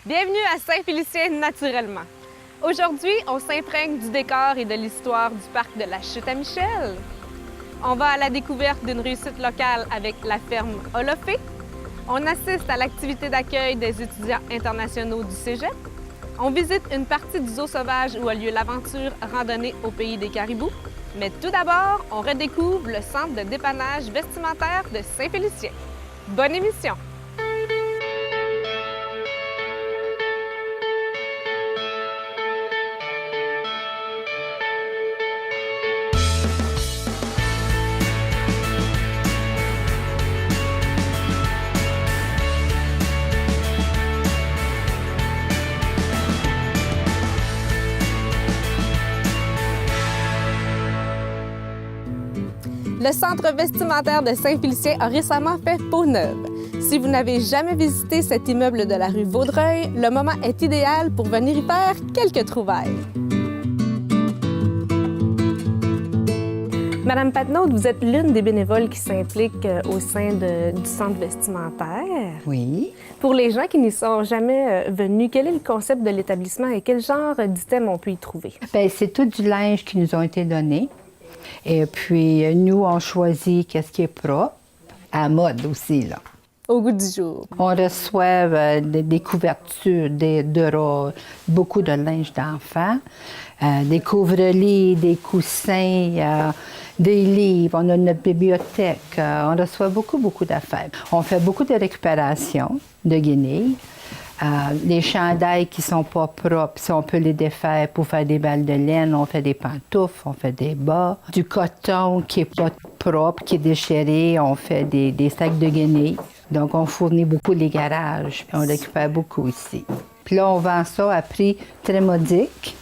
Bienvenue à Saint-Félicien naturellement. Aujourd'hui, on s'imprègne du décor et de l'histoire du parc de la Chute-à-Michel. On va à la découverte d'une réussite locale avec la ferme Olofé. On assiste à l'activité d'accueil des étudiants internationaux du Cégep. On visite une partie du zoo sauvage où a lieu l'aventure randonnée au pays des caribous. Mais tout d'abord, on redécouvre le centre de dépannage vestimentaire de Saint-Félicien. Bonne émission! Le centre vestimentaire de Saint-Félicien a récemment fait peau neuve. Si vous n'avez jamais visité cet immeuble de la rue Vaudreuil, le moment est idéal pour venir y faire quelques trouvailles. Madame Patnaud, vous êtes l'une des bénévoles qui s'impliquent au sein du centre vestimentaire. Oui. Pour les gens qui n'y sont jamais venus, quel est le concept de l'établissement et quel genre d'items on peut y trouver? Bien, c'est tout du linge qui nous ont été donné. Et puis, nous, on choisit qu'est-ce qui est propre, à mode aussi, là. Au goût du jour. On reçoit des couvertures, des draps, beaucoup de linge d'enfants, des couvre-lits, des coussins, des livres. On a notre bibliothèque. On reçoit beaucoup d'affaires. On fait beaucoup de récupération de guenilles. Les chandails qui sont pas propres, si on peut les défaire pour faire des balles de laine, on fait des pantoufles, on fait des bas. Du coton qui est pas propre, qui est déchiré, on fait des sacs de guenilles. Donc, on fournit beaucoup les garages. On récupère beaucoup ici. Puis là, on vend ça à prix très modique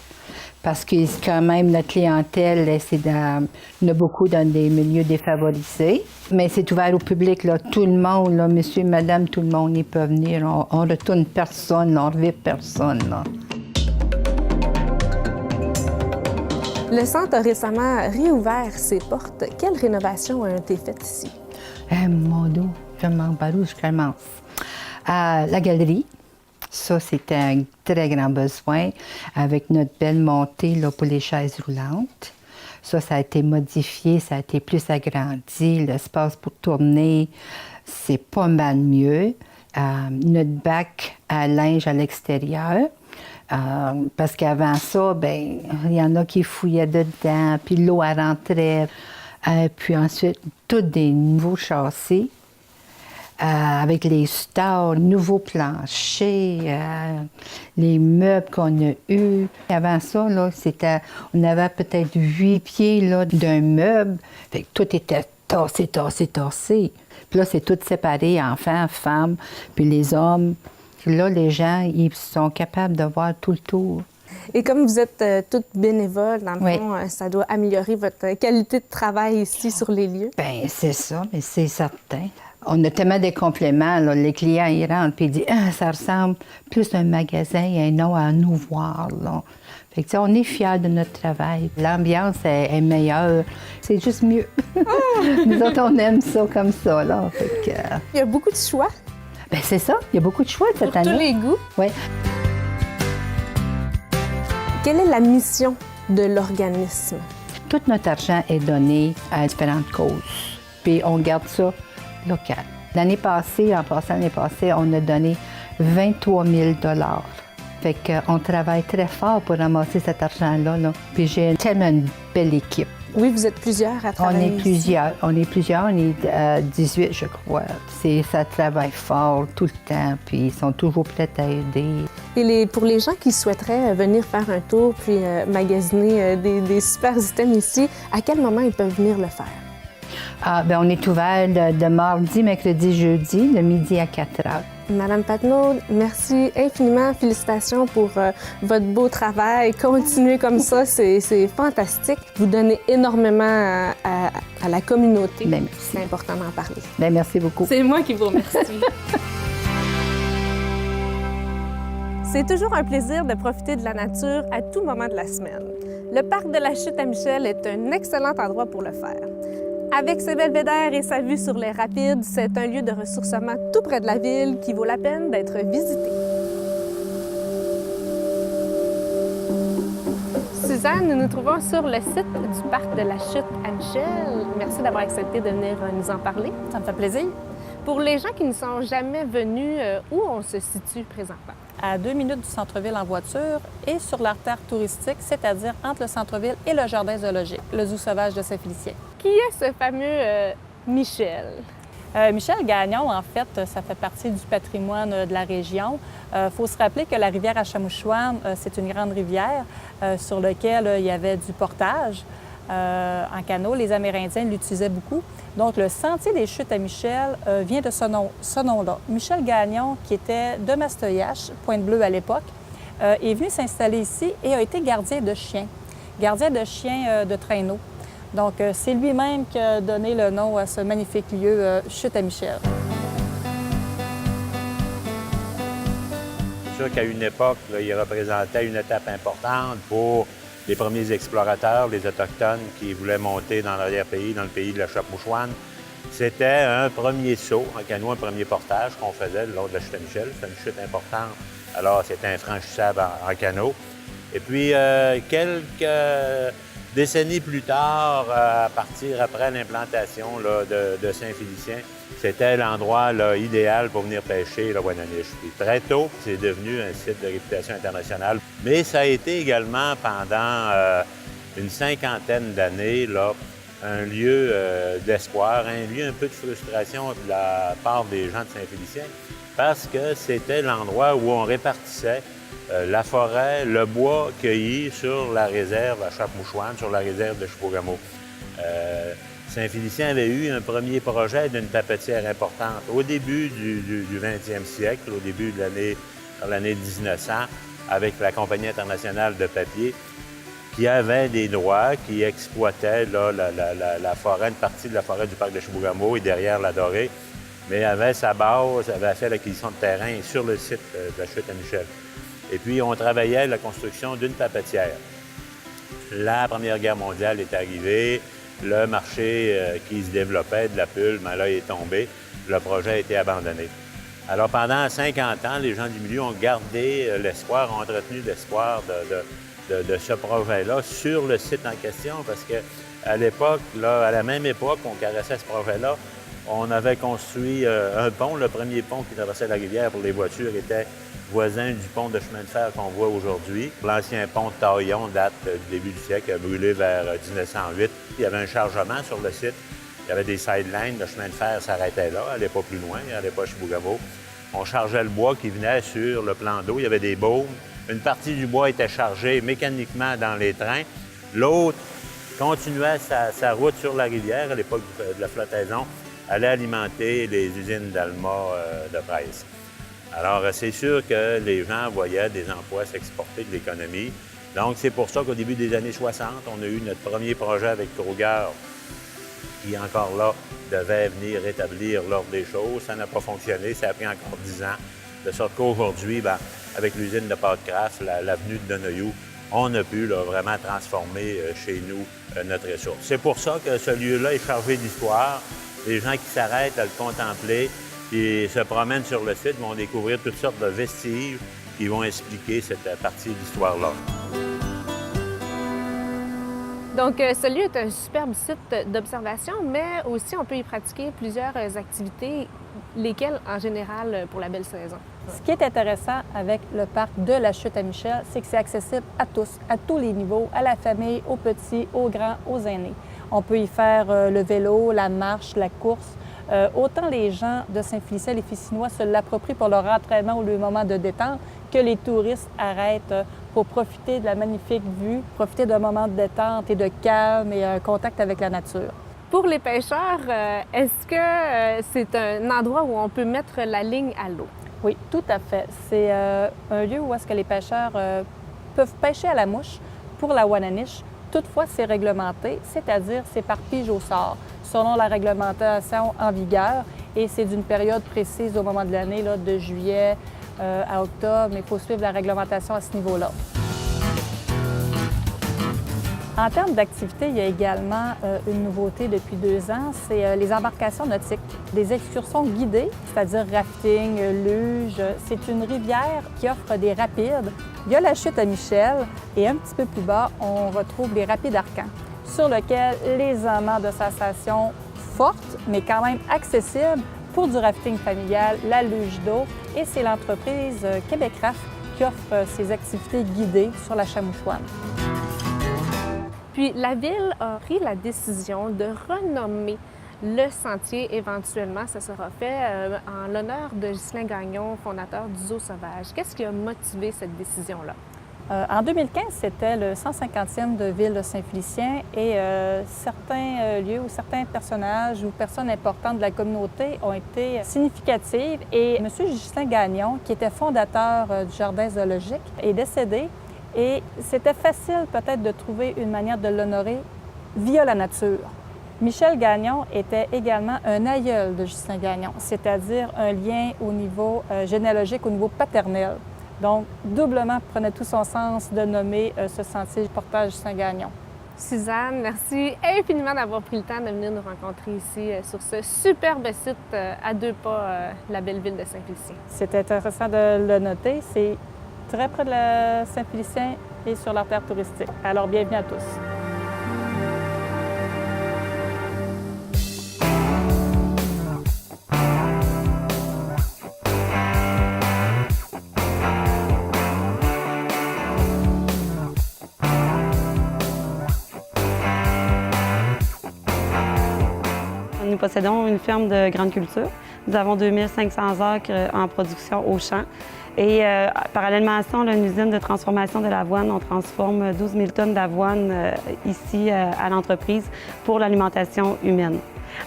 parce que quand même, notre clientèle, il y en a beaucoup dans des milieux défavorisés. Mais c'est ouvert au public, là. Tout le monde, là, monsieur, madame, tout le monde y peut venir. On retourne personne, on ne revient personne, là. Le centre a récemment réouvert ses portes. Quelle rénovation a été faite ici? Mon Dieu, par où je commence? La galerie. Ça, c'était un très grand besoin avec notre belle montée là, pour les chaises roulantes. Ça a été modifié, ça a été plus agrandi. L'espace pour tourner, c'est pas mal mieux. Notre bac à linge à l'extérieur. Parce qu'avant ça, bien, il y en a qui fouillaient dedans, puis l'eau, elle rentrait. Puis ensuite, tous des nouveaux châssis. Avec les stores, nouveaux planchers, les meubles qu'on a eus. Avant ça, là, on avait peut-être 8 pieds là, d'un meuble. Fait que tout était tassé. Puis là, c'est tout séparé, enfants, femmes, puis les hommes. Puis là, les gens, ils sont capables de voir tout le tour. Et comme vous êtes toutes bénévoles, dans le oui. fond, ça doit améliorer votre qualité de travail ici sur les lieux? Bien, c'est ça, mais c'est certain. On a tellement de compléments, là. Les clients, ils rentrent et ils disent « Ah, ça ressemble plus à un magasin et non à un ouvroir, là. » Fait que, on est fiers de notre travail. L'ambiance est meilleure. C'est juste mieux. Nous autres, on aime ça comme ça, là. Fait que, Il y a beaucoup de choix. Bien, c'est ça. Il y a beaucoup de choix cette année. Pour tous les goûts. Oui. Quelle est la mission de l'organisme? Tout notre argent est donné à différentes causes. Puis on garde ça local. L'année passée, on a donné 23 000 $. Fait qu'on travaille très fort pour ramasser cet argent-là. Là. Puis j'ai tellement une belle équipe. Oui, vous êtes plusieurs à travailler On est plusieurs, on est 18, je crois. Ça travaille fort tout le temps, puis ils sont toujours prêts à aider. Et pour les gens qui souhaiteraient venir faire un tour puis magasiner des super items ici, à quel moment ils peuvent venir le faire? Bien, on est ouvert de mardi, mercredi, jeudi, de midi à 4 heures. Madame Patnaud, merci infiniment. Félicitations pour votre beau travail. Continuez comme ça, c'est fantastique. Vous donnez énormément à la communauté. Bien, merci. C'est important d'en parler. Bien, merci beaucoup. C'est moi qui vous remercie. C'est toujours un plaisir de profiter de la nature à tout moment de la semaine. Le parc de la Chute-à-Michel est un excellent endroit pour le faire. Avec ses belvédères et sa vue sur les rapides, c'est un lieu de ressourcement tout près de la ville qui vaut la peine d'être visité. Suzanne, nous nous trouvons sur le site du parc de la Chute à Michel. Merci d'avoir accepté de venir nous en parler. Ça me fait plaisir. Pour les gens qui ne sont jamais venus, où on se situe présentement? À 2 minutes du centre-ville en voiture et sur l'artère touristique, c'est-à-dire entre le centre-ville et le jardin zoologique, le zoo sauvage de Saint-Félicien. Qui est ce fameux Michel? Michel Gagnon, en fait, ça fait partie du patrimoine de la région. Il faut se rappeler que la rivière Achamouchouane, c'est une grande rivière sur laquelle il y avait du portage en canot. Les Amérindiens l'utilisaient beaucoup. Donc, le sentier des Chutes à Michel vient de ce nom-là. Michel Gagnon, qui était de Mastoyache, Pointe-Bleue à l'époque, est venu s'installer ici et a été gardien de chiens de traîneau. Donc, c'est lui-même qui a donné le nom à ce magnifique lieu, Chute à Michel. C'est sûr qu'à une époque, là, il représentait une étape importante pour les premiers explorateurs, les Autochtones qui voulaient monter dans l'arrière-pays, dans le pays de la Chapmouchouane. C'était un premier saut en canot, un premier portage qu'on faisait le long de la Chute à Michel. C'est une chute importante, alors c'était infranchissable en canot. Et puis, quelques décennies plus tard, à partir après l'implantation de Saint-Félicien, c'était l'endroit idéal pour venir pêcher le Wananiche. Puis très tôt, c'est devenu un site de réputation internationale. Mais ça a été également pendant une cinquantaine d'années un lieu d'espoir, un lieu un peu de frustration de la part des gens de Saint-Félicien, parce que c'était l'endroit où on répartissait la forêt, le bois cueilli sur la réserve à Chapmouchouane, sur la réserve de Chipougamau. Saint-Félicien avait eu un premier projet d'une papetière importante au début du 20e siècle, au début de l'année 1900, avec la Compagnie internationale de papier, qui avait des droits, qui exploitait la forêt, une partie de la forêt du parc de Chibougamau et derrière la Dorée, mais avait sa base, avait fait l'acquisition de terrain sur le site de la Chute à Michel. Et puis, on travaillait à la construction d'une papetière. La Première Guerre mondiale est arrivée, le marché qui se développait de la pulpe, là, est tombé, le projet a été abandonné. Alors, pendant 50 ans, les gens du milieu ont gardé l'espoir, ont entretenu l'espoir de ce projet-là sur le site en question, parce qu'à l'époque, à la même époque qu'on caressait ce projet-là, on avait construit un pont, le premier pont qui traversait la rivière pour les voitures était voisin du pont de chemin de fer qu'on voit aujourd'hui. L'ancien pont de Taillon date du début du siècle, a brûlé vers 1908. Il y avait un chargement sur le site. Il y avait des sidelines, le chemin de fer s'arrêtait là, elle n'allait pas plus loin, elle n'allait pas à Chibougamau. On chargeait le bois qui venait sur le plan d'eau, il y avait des baumes. Une partie du bois était chargée mécaniquement dans les trains. L'autre continuait sa route sur la rivière à l'époque de la flottaison, allait alimenter les usines d'Alma de presse. Alors, c'est sûr que les gens voyaient des emplois s'exporter de l'économie. Donc, c'est pour ça qu'au début des années 60, on a eu notre premier projet avec Kruger, qui, encore là, devait venir rétablir l'ordre des choses. Ça n'a pas fonctionné, ça a pris encore 10 ans. De sorte qu'aujourd'hui, avec l'usine de pâte Kraft, l'avenue de Donoyou, on a pu vraiment transformer chez nous notre ressource. C'est pour ça que ce lieu-là est chargé d'histoire. Les gens qui s'arrêtent à le contempler, qui se promènent sur le site, vont découvrir toutes sortes de vestiges qui vont expliquer cette partie d'histoire-là. Donc, ce lieu est un superbe site d'observation, mais aussi on peut y pratiquer plusieurs activités, lesquelles en général pour la belle saison. Ce qui est intéressant avec le parc de la Chute à Michel, c'est que c'est accessible à tous, à tous les niveaux, à la famille, aux petits, aux grands, aux aînés. On peut y faire le vélo, la marche, la course. Autant les gens de Saint-Félicien, les Ficinois, se l'approprient pour leur entraînement ou le moment de détente, que les touristes arrêtent pour profiter de la magnifique vue, profiter d'un moment de détente et de calme et un contact avec la nature. Pour les pêcheurs, est-ce que c'est un endroit où on peut mettre la ligne à l'eau? Oui, tout à fait. C'est un lieu où est-ce que les pêcheurs peuvent pêcher à la mouche pour la Wananiche. Toutefois, c'est réglementé, c'est-à-dire c'est par pige au sort, selon la réglementation en vigueur. Et c'est d'une période précise au moment de l'année, de juillet à octobre, mais il faut suivre la réglementation à ce niveau-là. En termes d'activité, il y a également une nouveauté depuis 2 ans, c'est les embarcations nautiques. Des excursions guidées, c'est-à-dire rafting, luge. C'est une rivière qui offre des rapides. Il y a la chute à Michel et un petit peu plus bas, on retrouve les rapides Arcan, sur lesquels les amants de sensation fortes, mais quand même accessibles pour du rafting familial, la luge d'eau. Et c'est l'entreprise Québecraft qui offre ces activités guidées sur la Chamouchouane. Puis la Ville a pris la décision de renommer le sentier éventuellement. Ça sera fait en l'honneur de Ghislain Gagnon, fondateur du Zoo Sauvage. Qu'est-ce qui a motivé cette décision-là? En 2015, c'était le 150e de Ville de Saint-Félicien et certains lieux ou certains personnages ou personnes importantes de la communauté ont été significatives. Et M. Ghislain Gagnon, qui était fondateur du Jardin zoologique, est décédé. Et c'était facile peut-être de trouver une manière de l'honorer via la nature. Michel Gagnon était également un aïeul de Ghislain Gagnon, c'est-à-dire un lien au niveau généalogique, au niveau paternel. Donc, doublement prenait tout son sens de nommer ce sentier Portage Ghislain Gagnon. Suzanne, merci infiniment d'avoir pris le temps de venir nous rencontrer ici sur ce superbe site à 2 pas de la belle ville de Saint-Félicien. C'est intéressant de le noter. C'est très près de la Saint-Félicien et sur l'artère touristique. Alors, bienvenue à tous. Nous possédons une ferme de grande culture. Nous avons 2500 acres en production au champ. Et parallèlement à ça, on a une usine de transformation de l'avoine. On transforme 12 000 tonnes d'avoine ici à l'entreprise pour l'alimentation humaine.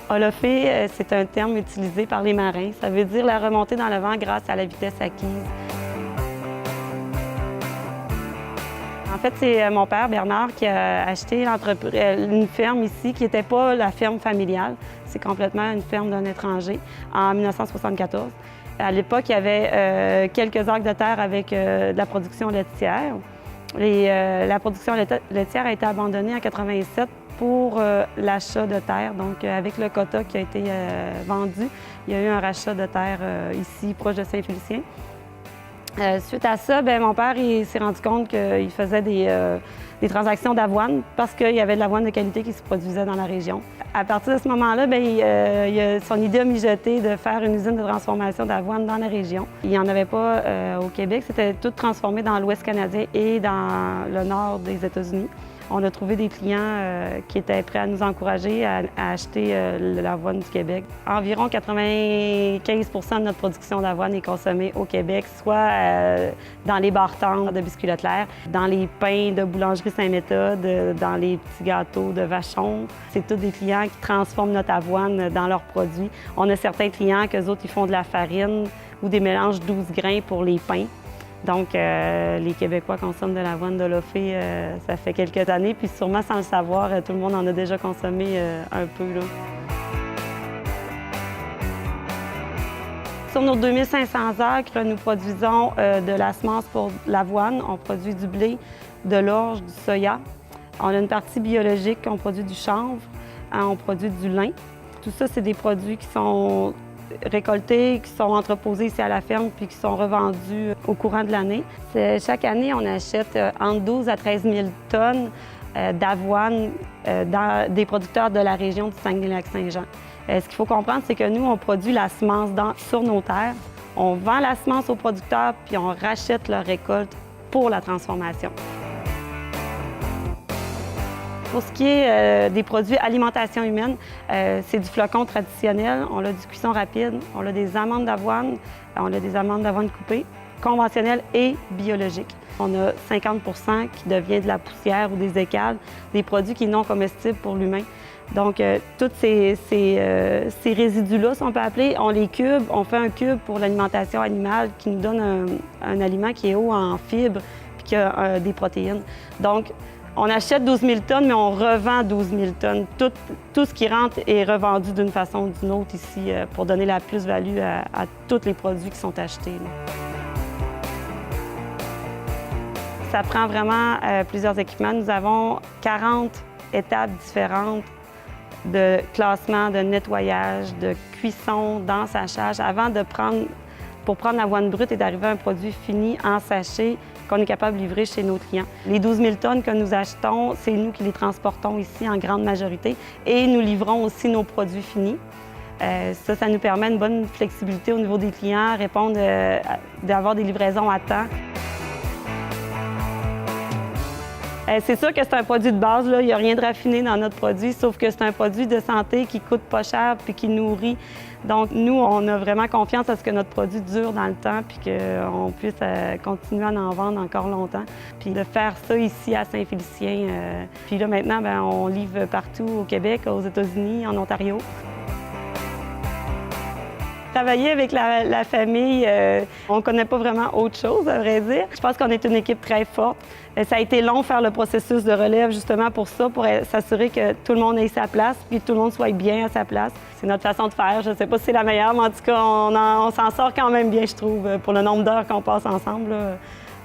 Holofé, c'est un terme utilisé par les marins. Ça veut dire la remontée dans le vent grâce à la vitesse acquise. En fait, c'est mon père, Bernard, qui a acheté une ferme ici qui n'était pas la ferme familiale. C'est complètement une ferme d'un étranger en 1974. À l'époque, il y avait quelques acres de terre avec de la production laitière. La production laitière a été abandonnée en 1987 pour l'achat de terre. Donc, avec le quota qui a été vendu, il y a eu un rachat de terre ici, proche de Saint-Félicien. Suite à ça, mon père s'est rendu compte qu'il faisait des transactions d'avoine parce qu'il y avait de l'avoine de qualité qui se produisait dans la région. À partir de ce moment-là, son idée a mijoté de faire une usine de transformation d'avoine dans la région. Il n'y en avait pas au Québec, c'était tout transformé dans l'Ouest canadien et dans le nord des États-Unis. On a trouvé des clients qui étaient prêts à nous encourager à acheter l'avoine du Québec. Environ 95 de notre production d'avoine est consommée au Québec, soit dans les bar-tendres de biscuits Leclerc, dans les pains de boulangerie Saint-Méthode, dans les petits gâteaux de Vachon. C'est tous des clients qui transforment notre avoine dans leurs produits. On a certains clients qu'eux autres, ils font de la farine ou des mélanges 12 grains pour les pains. Donc, les Québécois consomment de l'avoine d'Holofé, ça fait quelques années, puis sûrement sans le savoir, tout le monde en a déjà consommé un peu, là. Sur nos 2500 acres, nous produisons de la semence pour l'avoine. On produit du blé, de l'orge, du soya. On a une partie biologique, on produit du chanvre, on produit du lin. Tout ça, c'est des produits qui sont récoltés, qui sont entreposés ici à la ferme puis qui sont revendus au courant de l'année. Chaque année, on achète entre 12 à 13 000 tonnes d'avoine des producteurs de la région du Saguenay-Lac-Saint-Jean. Ce qu'il faut comprendre, c'est que nous, on produit la semence sur nos terres. On vend la semence aux producteurs puis on rachète leur récolte pour la transformation. Pour ce qui est des produits alimentation humaine, c'est du flocon traditionnel, on a du cuisson rapide, on a des amandes d'avoine, on a des amandes d'avoine coupées, conventionnelles et biologiques. On a 50 qui devient de la poussière ou des écales, des produits qui sont non comestibles pour l'humain. Donc, tous ces résidus-là, si on peut appeler, on les cube, on fait un cube pour l'alimentation animale qui nous donne un aliment qui est haut en fibres et qui a des protéines. Donc, on achète 12 000 tonnes, mais on revend 12 000 tonnes. Tout ce qui rentre est revendu d'une façon ou d'une autre ici pour donner la plus-value à tous les produits qui sont achetés, là. Ça prend vraiment plusieurs équipements. Nous avons 40 étapes différentes de classement, de nettoyage, de cuisson, d'ensachage avant de pour prendre l'avoine brute et d'arriver à un produit fini en sachet qu'on est capable de livrer chez nos clients. Les 12 000 tonnes que nous achetons, c'est nous qui les transportons ici en grande majorité et nous livrons aussi nos produits finis. Ça nous permet une bonne flexibilité au niveau des clients, répondre, d'avoir des livraisons à temps. C'est sûr que c'est un produit de base, là. Il n'y a rien de raffiné dans notre produit, sauf que c'est un produit de santé qui coûte pas cher puis qui nourrit. Donc, nous, on a vraiment confiance à ce que notre produit dure dans le temps puis qu'on puisse continuer à en vendre encore longtemps. Puis de faire ça ici à Saint-Félicien. Puis là, maintenant, bien, on livre partout au Québec, aux États-Unis, en Ontario. Travailler avec la famille, on ne connaît pas vraiment autre chose, à vrai dire. Je pense qu'on est une équipe très forte. Ça a été long faire le processus de relève justement pour ça, pour s'assurer que tout le monde ait sa place puis que tout le monde soit bien à sa place. C'est notre façon de faire. Je ne sais pas si c'est la meilleure, mais en tout cas, on s'en sort quand même bien, je trouve. Pour le nombre d'heures qu'on passe ensemble, là,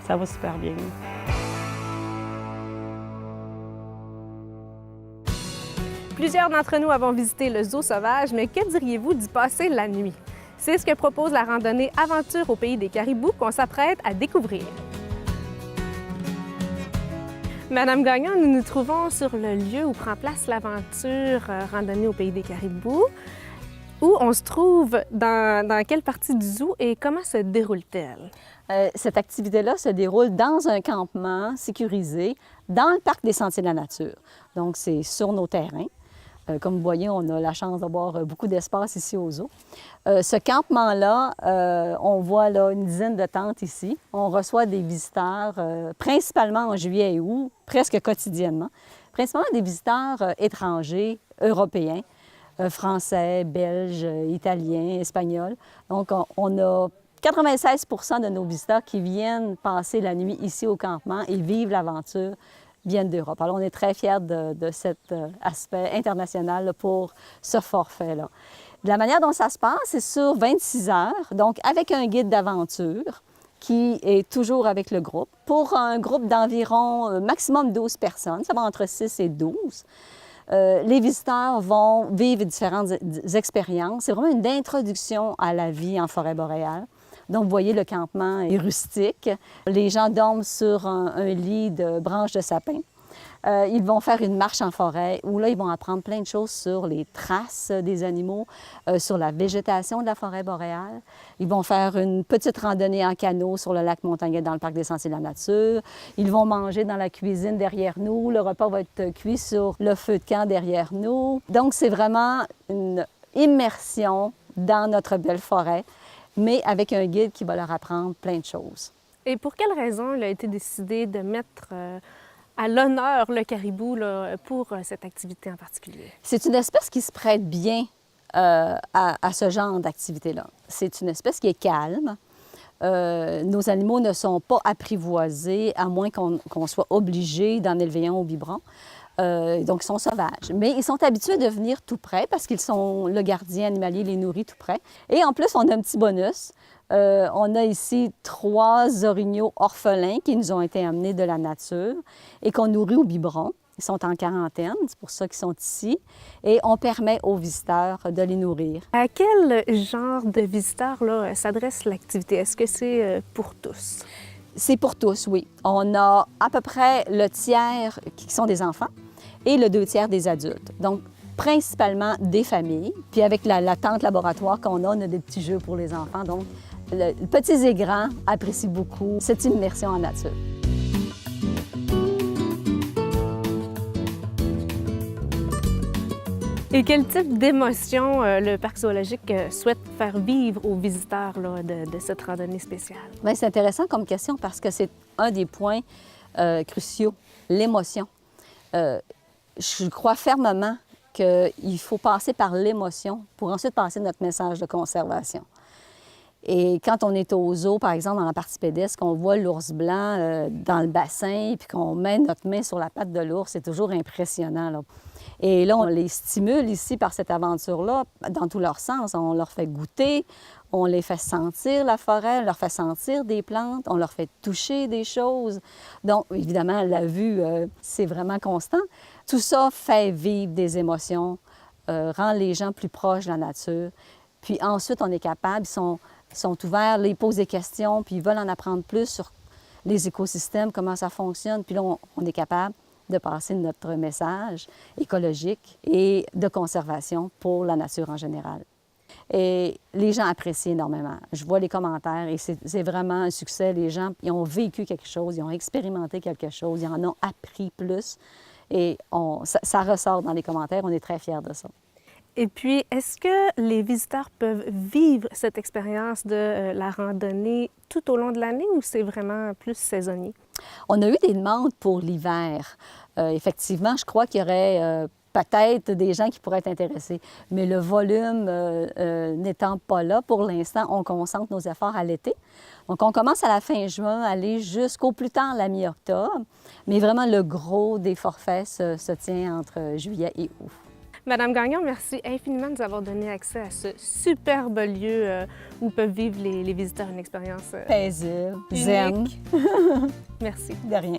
ça va super bien. Plusieurs d'entre nous avons visité le zoo sauvage, mais que diriez-vous d'y passer la nuit? C'est ce que propose la randonnée Aventure au pays des caribous qu'on s'apprête à découvrir. Madame Gagnon, nous nous trouvons sur le lieu où prend place l'aventure randonnée au pays des caribous. Où on se trouve, dans quelle partie du zoo et comment se déroule-t-elle? Cette activité-là se déroule dans un campement sécurisé dans le parc des Sentiers de la Nature. Donc, c'est sur nos terrains. Comme vous voyez, on a la chance d'avoir beaucoup d'espace ici au zoo. Ce campement-là, on voit là, une dizaine de tentes ici. On reçoit des visiteurs, principalement en juillet et août, presque quotidiennement. Principalement des visiteurs étrangers, européens, français, belges, italiens, espagnols. Donc, on a 96 % de nos visiteurs qui viennent passer la nuit ici au campement et vivent l'aventure viennent d'Europe. Alors, on est très fiers de cet aspect international là, pour ce forfait-là. De la manière dont ça se passe, c'est sur 26 heures, donc avec un guide d'aventure qui est toujours avec le groupe. Pour un groupe d'environ maximum 12 personnes, ça va entre 6 et 12. Les visiteurs vont vivre différentes expériences. C'est vraiment une introduction à la vie en forêt boréale. Donc, vous voyez, le campement est rustique. Les gens dorment sur un lit de branches de sapin. Ils vont faire une marche en forêt où là, ils vont apprendre plein de choses sur les traces des animaux, sur la végétation de la forêt boréale. Ils vont faire une petite randonnée en canot sur le lac Montagnais dans le parc des Sentiers de la Nature. Ils vont manger dans la cuisine derrière nous. Le repas va être cuit sur le feu de camp derrière nous. Donc, c'est vraiment une immersion dans notre belle forêt, mais avec un guide qui va leur apprendre plein de choses. Et pour quelle raison il a été décidé de mettre à l'honneur le caribou là, pour cette activité en particulier? C'est une espèce qui se prête bien à ce genre d'activité-là. C'est une espèce qui est calme. Nos animaux ne sont pas apprivoisés, à moins qu'on soit obligé d'en élever un au biberon. Donc, ils sont sauvages. Mais ils sont habitués de venir tout près parce qu'ils sont le gardien animalier, les nourrit tout près. Et en plus, on a un petit bonus. On a ici 3 orignaux orphelins qui nous ont été amenés de la nature et qu'on nourrit au biberon. Ils sont en quarantaine, c'est pour ça qu'ils sont ici. Et on permet aux visiteurs de les nourrir. À quel genre de visiteurs là, s'adresse l'activité? Est-ce que c'est pour tous? C'est pour tous, oui. On a à peu près le tiers qui sont des enfants et le 2 tiers des adultes. Donc, principalement des familles. Puis avec la tente laboratoire qu'on a, on a des petits jeux pour les enfants. Donc, petits et grands apprécient beaucoup cette immersion en nature. Et quel type d'émotion le parc zoologique souhaite faire vivre aux visiteurs là, de cette randonnée spéciale? Bien, c'est intéressant comme question parce que c'est un des points cruciaux, l'émotion. Je crois fermement qu'il faut passer par l'émotion pour ensuite passer notre message de conservation. Et quand on est au zoo, par exemple, dans la partie pédestre, qu'on voit l'ours blanc dans le bassin, puis qu'on met notre main sur la patte de l'ours, c'est toujours impressionnant, là. Et là, on les stimule ici par cette aventure-là, dans tous leurs sens. On leur fait goûter, On les fait sentir la forêt, on leur fait sentir des plantes, on leur fait toucher des choses. Donc, évidemment, la vue, c'est vraiment constant. Tout ça fait vivre des émotions, rend les gens plus proches de la nature. Puis ensuite, on est capable, ils sont ouverts, là, ils posent des questions, puis ils veulent en apprendre plus sur les écosystèmes, comment ça fonctionne. Puis là, on est capable de passer notre message écologique et de conservation pour la nature en général. Et les gens apprécient énormément. Je vois les commentaires et c'est vraiment un succès. Les gens, ils ont vécu quelque chose, ils ont expérimenté quelque chose, ils en ont appris plus. Et ça ressort dans les commentaires. On est très fiers de ça. Et puis, est-ce que les visiteurs peuvent vivre cette expérience de la randonnée tout au long de l'année ou c'est vraiment plus saisonnier? On a eu des demandes pour l'hiver. Effectivement, je crois qu'il y aurait peut-être des gens qui pourraient être intéressés. Mais le volume n'étant pas là, pour l'instant, on concentre nos efforts à l'été. Donc, on commence à la fin juin, aller jusqu'au plus tard la mi-octobre. Mais vraiment, le gros des forfaits se tient entre juillet et août. Madame Gagnon, merci infiniment de nous avoir donné accès à ce superbe lieu où peuvent vivre les visiteurs une expérience paisible, zen. Merci. De rien.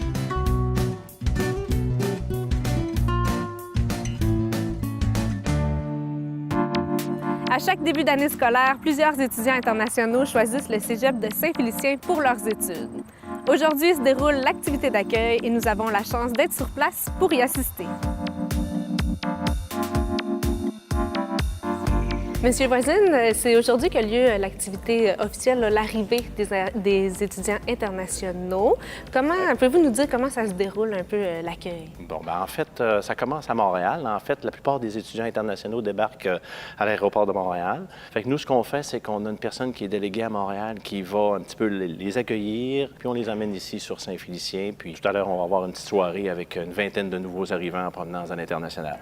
À chaque début d'année scolaire, plusieurs étudiants internationaux choisissent le Cégep de Saint-Félicien pour leurs études. Aujourd'hui se déroule l'activité d'accueil et nous avons la chance d'être sur place pour y assister. Monsieur Voisine, c'est aujourd'hui qu'a lieu l'activité officielle, l'arrivée des étudiants internationaux. Pouvez-vous nous dire comment ça se déroule un peu l'accueil? Bon, bien, en fait, ça commence à Montréal. En fait, la plupart des étudiants internationaux débarquent à l'aéroport de Montréal. Fait que nous, ce qu'on fait, c'est qu'on a une personne qui est déléguée à Montréal qui va un petit peu les accueillir, puis on les amène ici sur Saint-Félicien. Puis tout à l'heure, on va avoir une petite soirée avec une vingtaine de nouveaux arrivants en provenance à l'international.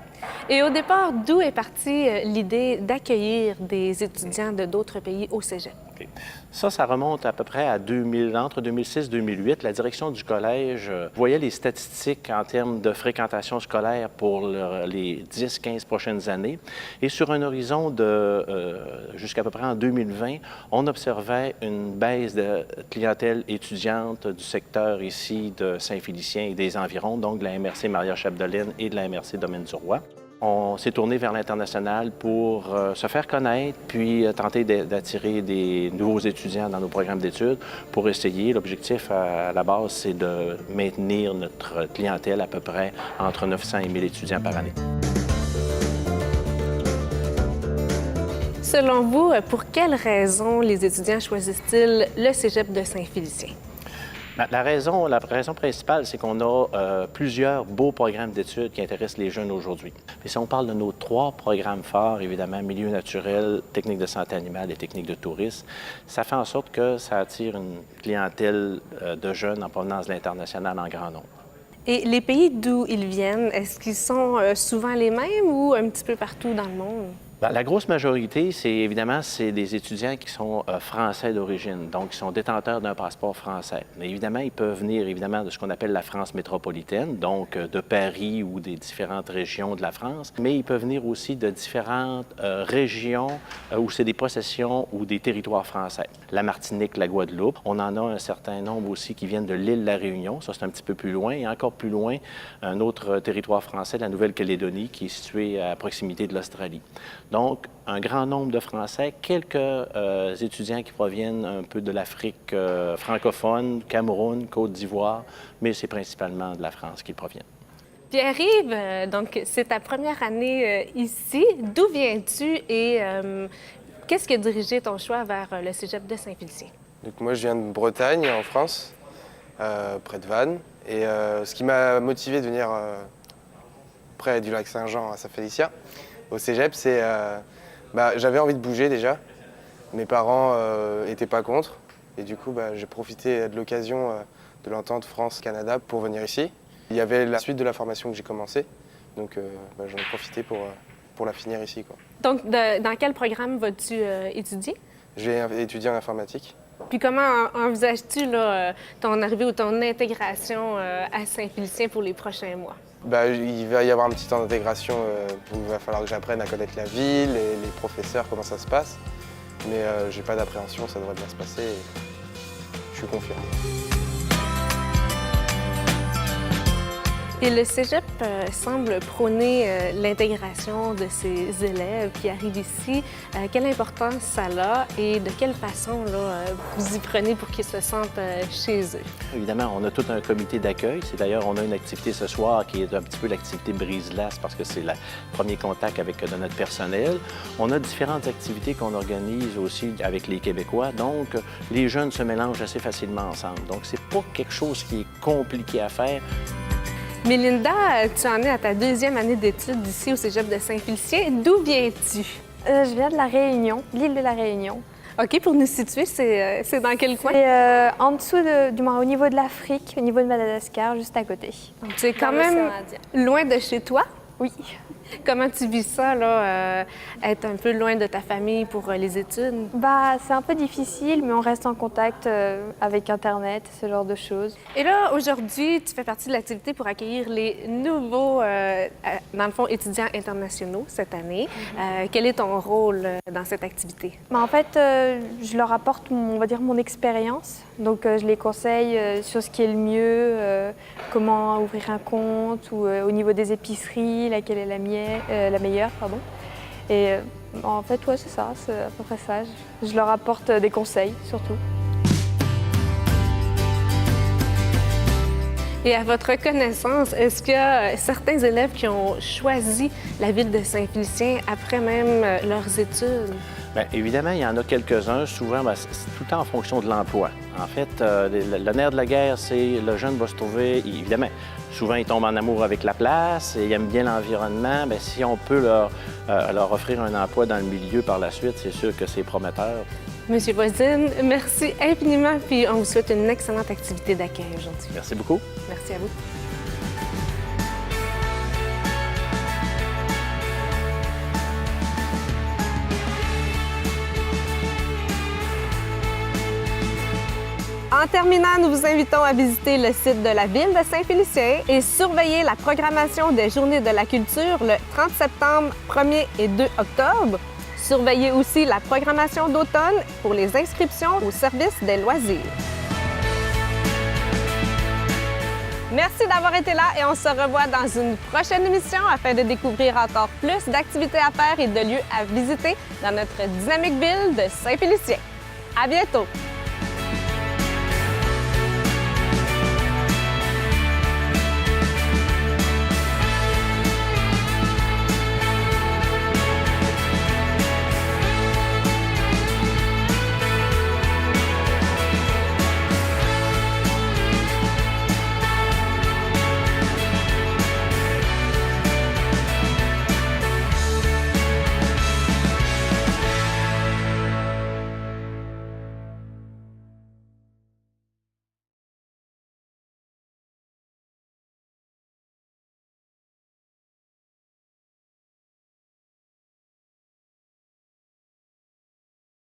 Et au départ, d'où est partie l'idée d'accueillir des étudiants de d'autres pays au Cégep? Okay. Ça remonte à peu près à entre 2006 et 2008. La direction du collège voyait les statistiques en termes de fréquentation scolaire pour les 10-15 prochaines années. Et sur un horizon de jusqu'à peu près en 2020, on observait une baisse de clientèle étudiante du secteur ici de Saint-Félicien et des environs, donc de la MRC Maria-Chapdelaine et de la MRC Domaine-du-Roi. On s'est tourné vers l'international pour se faire connaître, puis tenter d'attirer des nouveaux étudiants dans nos programmes d'études pour essayer. L'objectif à la base, c'est de maintenir notre clientèle à peu près entre 900 et 1000 étudiants par année. Selon vous, pour quelles raisons les étudiants choisissent-ils le Cégep de Saint-Félicien? La raison principale, c'est qu'on a plusieurs beaux programmes d'études qui intéressent les jeunes aujourd'hui. Et si on parle de nos 3 programmes forts, évidemment, milieu naturel, techniques de santé animale et techniques de tourisme, ça fait en sorte que ça attire une clientèle de jeunes en provenance de l'international en grand nombre. Et les pays d'où ils viennent, est-ce qu'ils sont souvent les mêmes ou un petit peu partout dans le monde? La grosse majorité, c'est des étudiants qui sont français d'origine, donc qui sont détenteurs d'un passeport français. Mais évidemment, ils peuvent venir de ce qu'on appelle la France métropolitaine, donc de Paris ou des différentes régions de la France. Mais ils peuvent venir aussi de différentes régions où c'est des possessions ou des territoires français. La Martinique, la Guadeloupe. On en a un certain nombre aussi qui viennent de l'île de la Réunion. Ça, c'est un petit peu plus loin. Et encore plus loin, un autre territoire français, la Nouvelle-Calédonie, qui est situé à proximité de l'Australie. Donc, un grand nombre de Français, quelques étudiants qui proviennent un peu de l'Afrique francophone, Cameroun, Côte d'Ivoire, mais c'est principalement de la France qu'ils proviennent. Pierre-Yves, donc c'est ta première année ici. D'où viens-tu et qu'est-ce qui a dirigé ton choix vers le Cégep de Saint-Félicien? Donc moi, je viens de Bretagne, en France, près de Vannes. Et ce qui m'a motivé de venir près du lac Saint-Jean à Saint-Félicien, au Cégep, c'est j'avais envie de bouger déjà. Mes parents n'étaient pas contre. Et du coup, j'ai profité de l'occasion de l'entente France-Canada pour venir ici. Il y avait la suite de la formation que j'ai commencée. Donc j'en ai profité pour la finir ici, quoi. Donc, dans quel programme vas-tu étudier? Je vais étudier en informatique. Puis comment envisages-tu ton arrivée ou ton intégration à Saint-Félicien pour les prochains mois? Il va y avoir un petit temps d'intégration où il va falloir que j'apprenne à connaître la ville, les professeurs, comment ça se passe. Mais j'ai pas d'appréhension, ça devrait bien se passer. Et je suis confiant. Et le cégep semble prôner l'intégration de ses élèves qui arrivent ici. Quelle importance ça a et de quelle façon là, vous y prenez pour qu'ils se sentent chez eux? Évidemment, on a tout un comité d'accueil. C'est d'ailleurs, on a une activité ce soir qui est un petit peu l'activité brise-glace parce que c'est le premier contact avec de notre personnel. On a différentes activités qu'on organise aussi avec les Québécois. Donc, les jeunes se mélangent assez facilement ensemble. Donc, c'est pas quelque chose qui est compliqué à faire. Mélinda, tu en es à ta 2e année d'études ici au cégep de Saint-Félicien. D'où viens-tu? Je viens de La Réunion, l'île de La Réunion. OK, pour nous situer, c'est dans quel coin? C'est en dessous, du moins au niveau de l'Afrique, au niveau de Madagascar, juste à côté. Donc, c'est quand même loin de chez toi? Oui. Comment tu vis ça, là, être un peu loin de ta famille pour les études? Bah, c'est un peu difficile, mais on reste en contact avec Internet, ce genre de choses. Et là, aujourd'hui, tu fais partie de l'activité pour accueillir les nouveaux, dans le fond, étudiants internationaux cette année. Quel est ton rôle dans cette activité? Bah, en fait, je leur apporte, on va dire, mon expérience. Donc, je les conseille sur ce qui est le mieux, comment ouvrir un compte, ou au niveau des épiceries, laquelle est la meilleure, pardon. Et en fait, ouais, c'est ça, c'est à peu près ça. Je leur apporte des conseils, surtout. Et à votre connaissance, est-ce qu'il y a certains élèves qui ont choisi la ville de Saint-Félicien après même leurs études? Bien, évidemment, il y en a quelques-uns. Souvent, c'est tout le temps en fonction de l'emploi. En fait, le nerf de la guerre, c'est le jeune va se trouver, évidemment, souvent il tombe en amour avec la place et il aime bien l'environnement. Bien, si on peut leur offrir un emploi dans le milieu par la suite, c'est sûr que c'est prometteur. Monsieur Voisine, merci infiniment, puis on vous souhaite une excellente activité d'accueil aujourd'hui. Merci beaucoup. Merci à vous. En terminant, nous vous invitons à visiter le site de la ville de Saint-Félicien et surveiller la programmation des Journées de la culture le 30 septembre, 1er et 2 octobre. Surveillez aussi la programmation d'automne pour les inscriptions au service des loisirs. Merci d'avoir été là et on se revoit dans une prochaine émission afin de découvrir encore plus d'activités à faire et de lieux à visiter dans notre dynamique ville de Saint-Félicien. À bientôt!